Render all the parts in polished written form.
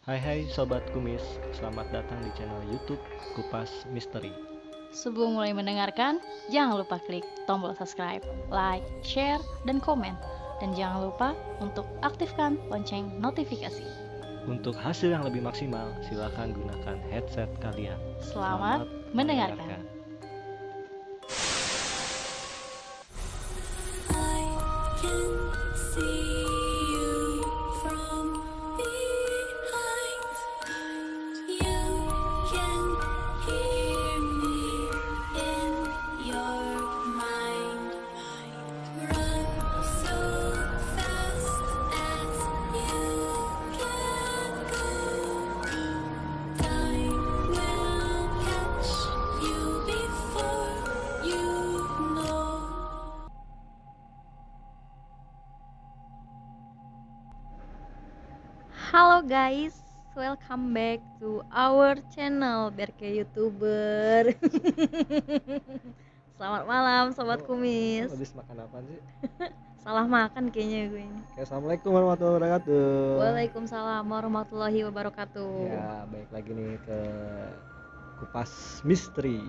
Hai hai Sobat Kumis, selamat datang di channel YouTube Kupas Misteri. Sebelum mulai mendengarkan, jangan lupa klik tombol subscribe, like, share, dan komen. Dan jangan lupa untuk aktifkan lonceng notifikasi. Untuk hasil yang lebih maksimal, silakan gunakan headset kalian. Selamat mendengarkan. I can see you from behind. You can hear me in your mind. Run so fast as you can go. Time will catch you before you know. Halo guys, welcome back to our channel biar kayak YouTuber. Selamat malam sobat kumis. Habis makan apa sih? Salah makan kayaknya gue ini. Assalamualaikum warahmatullahi wabarakatuh. Waalaikumsalam warahmatullahi wabarakatuh. Ya, baik lagi nih ke Kupas Misteri.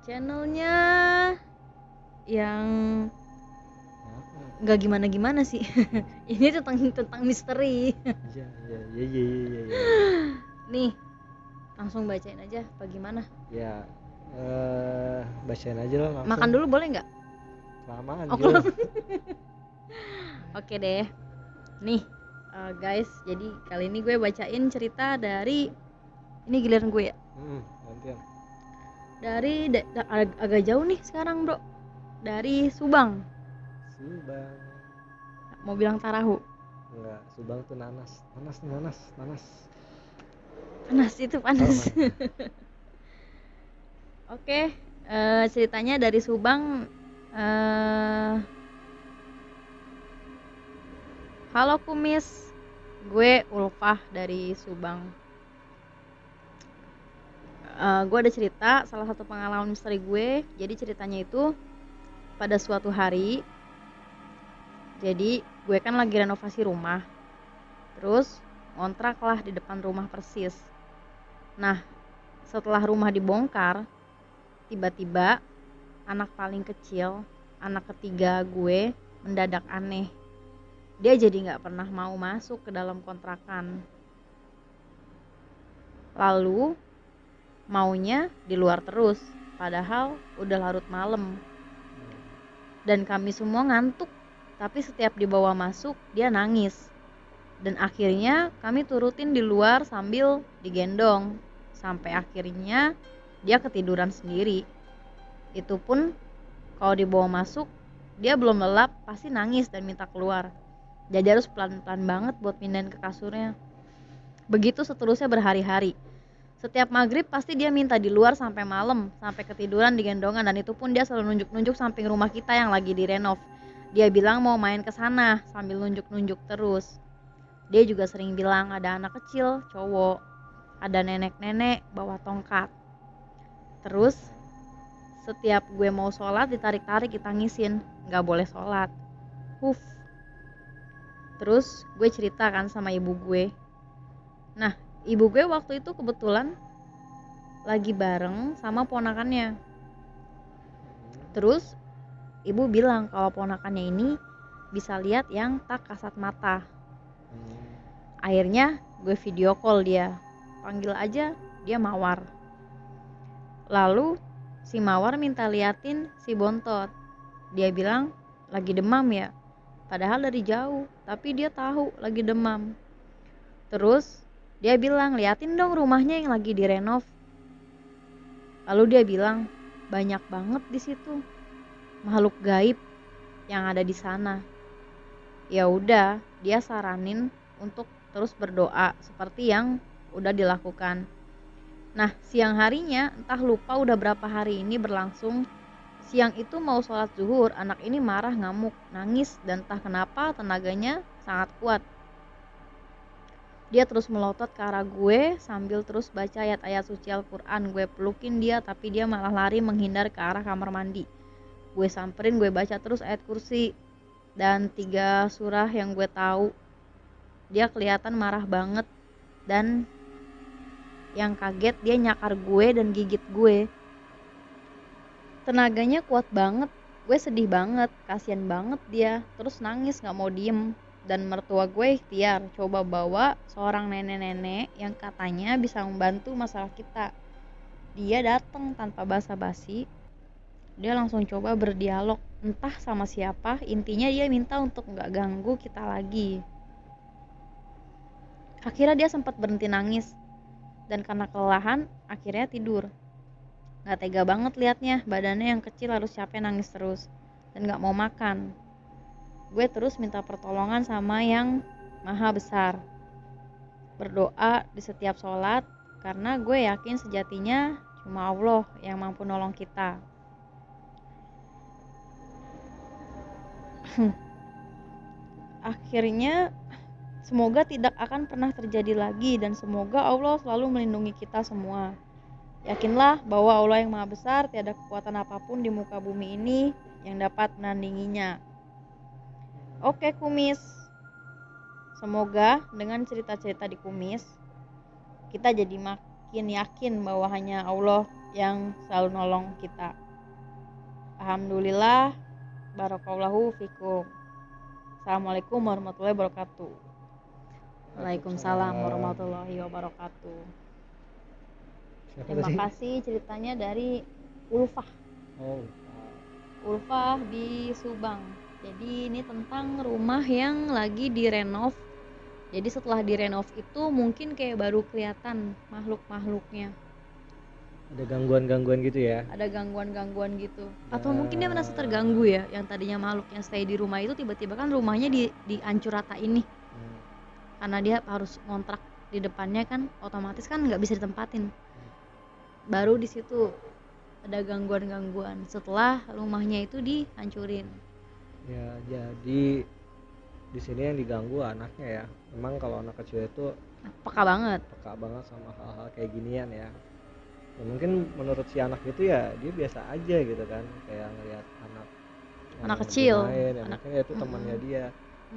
Channelnya yang Apa? nggak gimana-gimana sih. Ini tentang misteri. Iya. Ya. Nih, langsung bacain aja apa gimana? Ya, bacain aja lah langsung. Makan dulu boleh nggak? Kelamaan, Oh, Gil. Oke deh. Nih, guys, jadi kali ini gue bacain cerita dari ini giliran gue ya. Gantian. Dari agak jauh nih sekarang, Bro. Dari Subang. Subang. Mau bilang Tarahu. Enggak, Subang tuh nanas. Panas itu panas. Oke, ceritanya dari Subang. Halo Kumis, gue Ulfah dari Subang. Gue ada cerita salah satu pengalaman misteri gue. Jadi ceritanya itu pada suatu hari. Jadi gue kan lagi renovasi rumah. Terus ngontrak lah di depan rumah persis. Nah, setelah rumah dibongkar, tiba-tiba anak paling kecil, anak ketiga gue, mendadak aneh. Dia jadi gak pernah mau masuk ke dalam kontrakan. Lalu maunya di luar terus, padahal udah larut malam. Dan kami semua ngantuk, tapi setiap dibawa masuk dia nangis. Dan akhirnya kami turutin di luar sambil digendong. Sampai akhirnya dia ketiduran sendiri. Itu pun kalau dibawa masuk, dia belum lelap pasti nangis dan minta keluar. Jadi harus pelan-pelan banget buat pindahin ke kasurnya. Begitu seterusnya berhari-hari. Setiap maghrib pasti dia minta di luar sampai malam, sampai ketiduran di gendongan. Dan itu pun dia selalu nunjuk-nunjuk samping rumah kita yang lagi direnov. Dia bilang mau main ke sana sambil nunjuk-nunjuk terus. Dia juga sering bilang ada anak kecil, cowok, ada nenek-nenek bawa tongkat. Terus setiap gue mau sholat ditarik-tarik ditangisin, nggak boleh sholat. Terus gue cerita kan sama ibu gue. Nah, ibu gue waktu itu kebetulan lagi bareng sama ponakannya. Terus ibu bilang kalau ponakannya ini bisa lihat yang tak kasat mata. Akhirnya gue video call dia, panggil aja dia Mawar. Lalu si Mawar minta liatin si Bontot. Dia bilang lagi demam ya, padahal dari jauh, tapi dia tahu lagi demam. Terus dia bilang liatin dong rumahnya yang lagi direnov. Lalu dia bilang banyak banget di situ makhluk gaib yang ada di sana. Ya udah, dia saranin untuk terus berdoa seperti yang udah dilakukan. Nah, siang harinya entah lupa udah berapa hari ini berlangsung. Siang itu mau sholat zuhur, anak ini marah, ngamuk, nangis, dan entah kenapa tenaganya sangat kuat. Dia terus melotot ke arah gue sambil terus baca ayat-ayat suci Al-Quran. Gue pelukin dia tapi dia malah lari menghindar ke arah kamar mandi. Gue samperin, gue baca terus ayat kursi dan 3 surah yang gue tahu. Dia kelihatan marah banget Dan yang kaget dia nyakar gue dan gigit gue. Tenaganya kuat banget. Gue sedih banget, kasihan banget dia. Terus nangis gak mau diem. Dan mertua gue ikhtiar coba bawa seorang nenek-nenek yang katanya bisa membantu masalah kita. Dia datang tanpa basa-basi. Dia langsung coba berdialog, entah sama siapa. Intinya dia minta untuk gak ganggu kita lagi. Akhirnya dia sempat berhenti nangis. Dan karena kelelahan akhirnya tidur. Gak tega banget liatnya, badannya yang kecil harus capek nangis terus dan gak mau makan. Gue terus minta pertolongan sama yang maha besar, berdoa di setiap sholat, karena gue yakin sejatinya cuma Allah yang mampu nolong kita. Akhirnya semoga tidak akan pernah terjadi lagi, dan semoga Allah selalu melindungi kita semua. Yakinlah bahwa Allah yang maha besar, tiada kekuatan apapun di muka bumi ini yang dapat menandinginya. Oke Kumis, semoga dengan cerita-cerita di Kumis kita jadi makin yakin bahwa hanya Allah yang selalu nolong kita. Alhamdulillah, barakallahu fikum. Assalamualaikum warahmatullahi wabarakatuh. Waalaikumsalam warahmatullahi wabarakatuh. Terima kasih ceritanya dari Ulfah. Oh, Ulfah di Subang. Jadi ini tentang rumah yang lagi direnov. Jadi setelah direnov itu mungkin kayak baru kelihatan makhluk-makhluknya. ada gangguan-gangguan gitu ya. Ada gangguan-gangguan gitu. Atau mungkin dia merasa terganggu ya. Yang tadinya makhluk yang stay di rumah itu tiba-tiba kan rumahnya dihancur rata ini. Karena dia harus ngontrak di depannya kan, otomatis kan nggak bisa ditempatin. Baru di situ ada gangguan-gangguan setelah rumahnya itu dihancurin. Ya, jadi di sini yang diganggu anaknya ya. Memang kalau anak kecil itu Peka banget. peka banget sama hal-hal kayak ginian ya. Ya mungkin menurut si anak itu ya dia biasa aja gitu kan, kayak ngelihat anak kecil. bermain, anaknya itu temannya dia.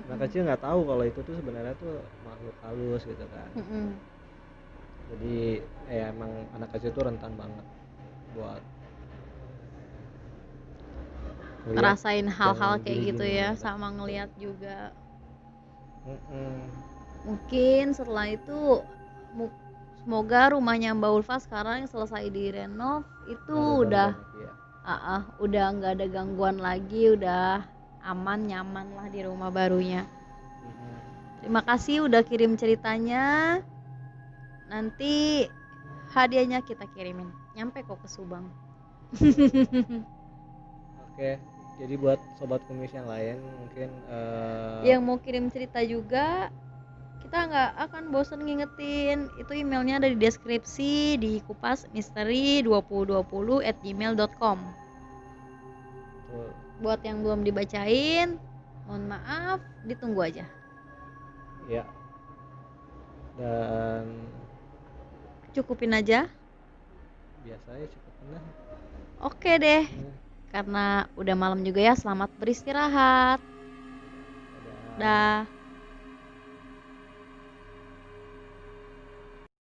Anak kecil nggak tahu kalau itu tuh sebenarnya tuh makhluk halus gitu kan. Jadi ya emang anak kecil tuh rentan banget buat ngeliat Ngerasain hal-hal yang kayak gitu gini-gini ya, gitu. sama ngelihat juga. Mm-mm. Mungkin setelah itu semoga rumahnya Mbak Ulfa sekarang yang selesai direnov itu Ada udah gangguan, iya. udah nggak ada gangguan lagi, udah aman nyaman lah di rumah barunya. Mm-mm. Terima kasih udah kirim ceritanya. Nanti hadiahnya kita kirimin, nyampe kok ke Subang. Oke, jadi buat sobat kumis yang lain mungkin Yang mau kirim cerita juga, kita nggak akan bosan ngingetin. Itu emailnya ada di deskripsi di kupasmisteri2020@gmail.com. tuh, Buat yang belum dibacain, mohon maaf, ditunggu aja. ya. Dan Cukupin aja. biasanya cukup benar. Oke deh, karena udah malam juga ya, selamat beristirahat. Dadah. Dah.